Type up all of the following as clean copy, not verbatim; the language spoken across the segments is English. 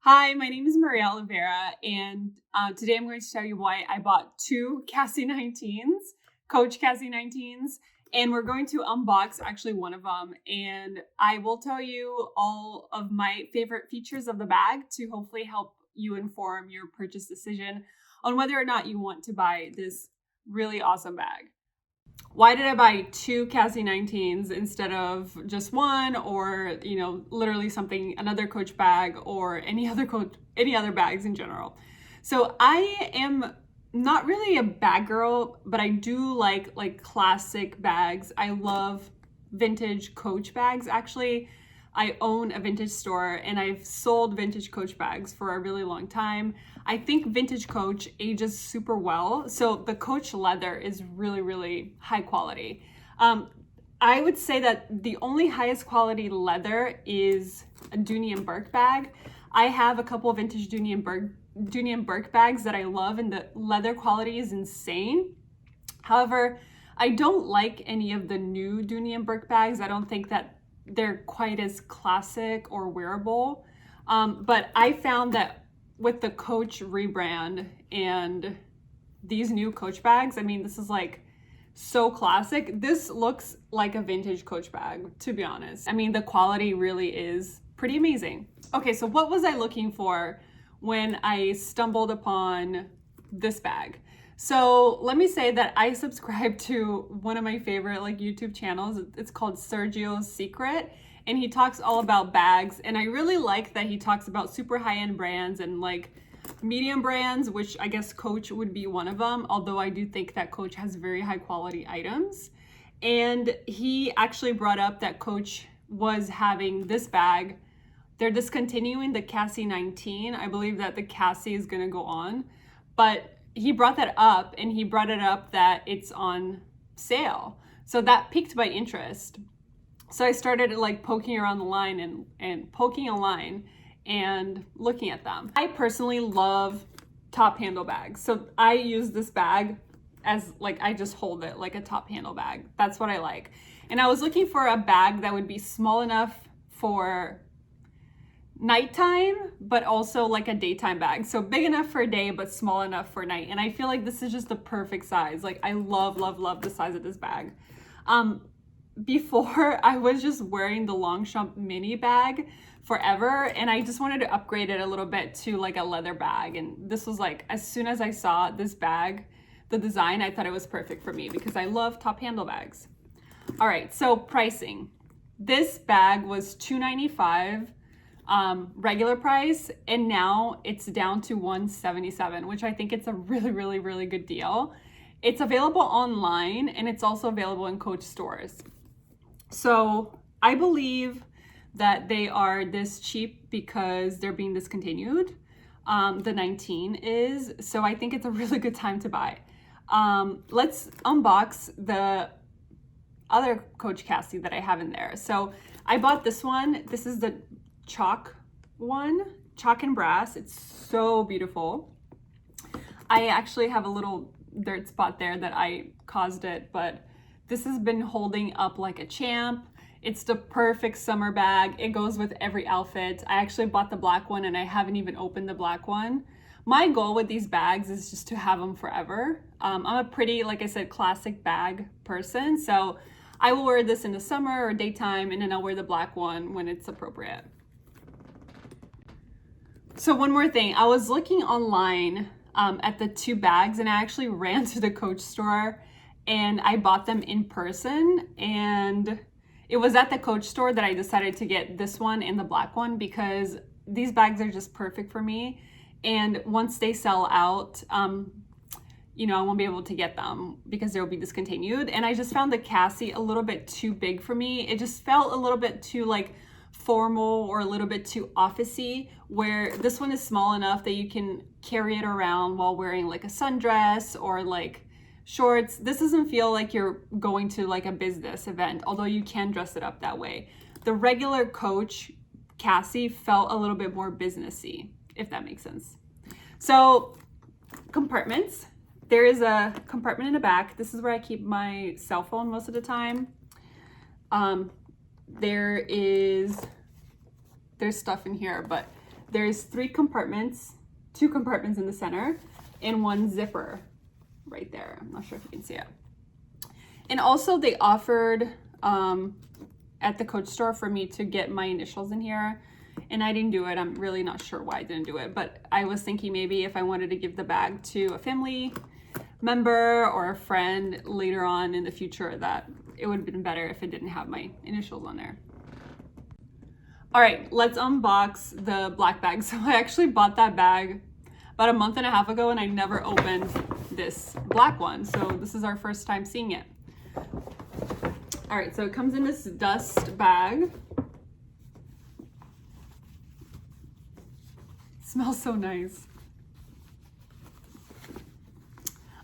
Hi, my name is Maria Oliveira, and today I'm going to tell you why I bought two Cassie 19s, Coach Cassie 19s, and we're going to unbox actually one of them. And I will tell you all of my favorite features of the bag to hopefully help you inform your purchase decision on whether or not you want to buy this really awesome bag. Why did I buy two Cassie 19s instead of just one, or literally another Coach bag, or any other bags in general? So I am not really a bag girl, but I do like classic bags. I love vintage Coach bags. Actually, I own a vintage store and I've sold vintage Coach bags for a really long time. I think vintage Coach ages super well. So the Coach leather is really, really high quality. I would say that the only highest quality leather is a Dooney and Burke bag. I have a couple of vintage Dooney and Burke bags that I love, and the leather quality is insane. However, I don't like any of the new Dooney and Burke bags. I don't think that they're quite as classic or wearable. But I found that with the Coach rebrand and these new Coach bags, I mean, this is like so classic. This looks like a vintage Coach bag, to be honest. I mean, the quality really is pretty amazing. Okay, so what was I looking for when I stumbled upon this bag? So let me say that I subscribe to one of my favorite YouTube channels. It's called Sergio's Secret, and he talks all about bags. And I really like that he talks about super high-end brands and medium brands, which I guess Coach would be one of them. Although I do think that Coach has very high quality items. And he actually brought up that Coach was having this bag. They're discontinuing the Cassie 19. I believe that the Cassie is gonna go on, but he brought that up, and he brought it up that it's on sale. So that piqued my interest. So I started poking around the line and poking a line and looking at them. I personally love top handle bags. So I use this bag as I just hold it like a top handle bag. That's what I like. And I was looking for a bag that would be small enough for nighttime, but also like a daytime bag. So big enough for day, but small enough for night. And I feel like this is just the perfect size. I love, love, love the size of this bag. Before I was just wearing the Longchamp mini bag forever, and I just wanted to upgrade it a little bit to a leather bag. And this was as soon as I saw this bag, the design, I thought it was perfect for me because I love top handle bags. All right, so pricing. This bag was $295 regular price, and now it's down to $177, which I think it's a really, really, really good deal. It's available online, and it's also available in Coach stores. So I believe that they are this cheap because they're being discontinued. The 19 is, so I think it's a really good time to buy. Let's unbox the other Coach Cassie that I have in there. So I bought this one. This is the chalk one, chalk and brass. It's so beautiful. I actually have a little dirt spot there that I caused it, but this has been holding up like a champ. It's the perfect summer bag. It goes with every outfit. I actually bought the black one, and I haven't even opened the black one. My goal with these bags is just to have them forever. I'm a pretty, like I said, classic bag person. So I will wear this in the summer or daytime, and then I'll wear the black one when it's appropriate. So one more thing, I was looking online at the two bags, and I actually ran to the Coach store and I bought them in person. And it was at the Coach store that I decided to get this one and the black one because these bags are just perfect for me. And once they sell out, I won't be able to get them because they'll be discontinued. And I just found the Cassie a little bit too big for me. It just felt a little bit too formal or a little bit too officey, where this one is small enough that you can carry it around while wearing a sundress or shorts. This doesn't feel like you're going to a business event, although you can dress it up that way. The regular Coach Cassie felt a little bit more businessy, if that makes sense. So compartments. There is a compartment in the back. This is where I keep my cell phone most of the time. There's stuff in here, but there's 3 compartments, 2 compartments in the center, and 1 zipper right there. I'm not sure if you can see it. And also they offered at the Coach store for me to get my initials in here, and I didn't do it. I'm really not sure why I didn't do it, but I was thinking maybe if I wanted to give the bag to a family member or a friend later on in the future, that it would have been better if it didn't have my initials on there. All right, let's unbox the black bag. So I actually bought that bag about a month and a half ago, and I never opened this black one. So this is our first time seeing it. All right, so it comes in this dust bag. It smells so nice.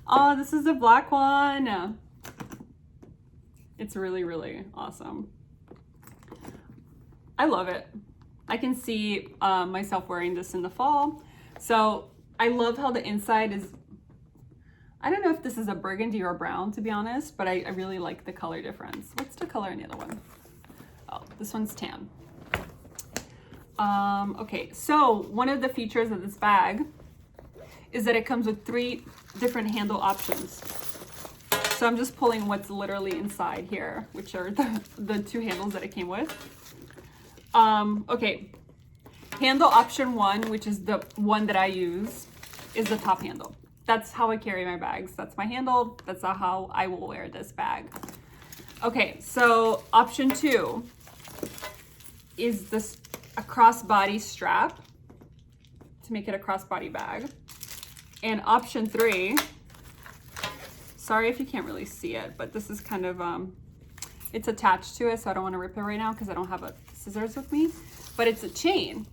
Oh, this is the black one. It's really, really awesome. I love it. I can see myself wearing this in the fall. So I love how the inside is, I don't know if this is a burgundy or brown, to be honest, but I really like the color difference. What's the color in the other one? Oh, this one's tan. Okay, so one of the features of this bag is that it comes with 3 different handle options. So I'm just pulling what's literally inside here, which are the 2 handles that it came with. Okay, handle option 1, which is the one that I use, is the top handle. That's how I carry my bags. That's my handle. That's how I will wear this bag. Okay, so option 2 is this a crossbody strap to make it a crossbody bag. And option 3, sorry if you can't really see it, but this is kind of, it's attached to it, so I don't want to rip it right now because I don't have scissors with me, but it's a chain.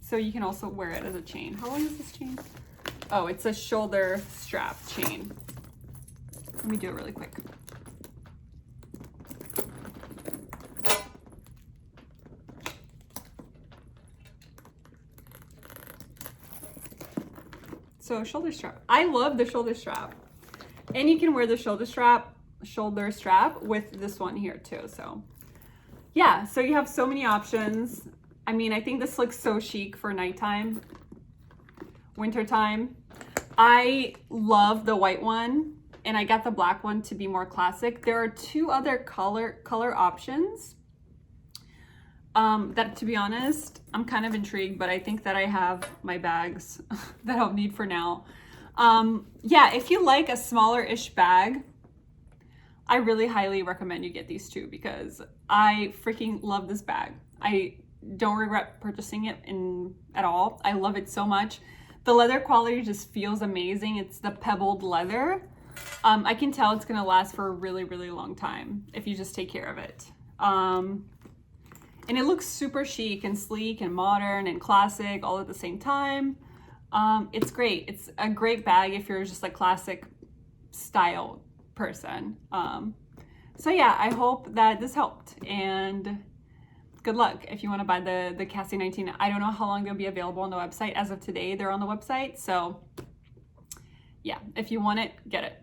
So you can also wear it as a chain. How long is this chain? Oh, it's a shoulder strap chain. Let me do it really quick. So shoulder strap. I love the shoulder strap. And you can wear the shoulder strap with this one here too. So yeah, so you have so many options. I mean, I think this looks so chic for nighttime, wintertime. I love the white one, and I got the black one to be more classic. There are 2 other color options that, to be honest, I'm kind of intrigued, but I think that I have my bags that I'll need for now. Yeah, if you like a smaller-ish bag, I really highly recommend you get these 2 because I freaking love this bag. I don't regret purchasing it at all. I love it so much. The leather quality just feels amazing. It's the pebbled leather. I can tell it's gonna last for a really, really long time if you just take care of it. And it looks super chic and sleek and modern and classic all at the same time. It's great. It's a great bag if you're just a classic style person. So yeah, I hope that this helped, and good luck if you want to buy the Cassie 19. I don't know how long they'll be available on the website. As of today, they're on the website. So yeah, if you want it, get it.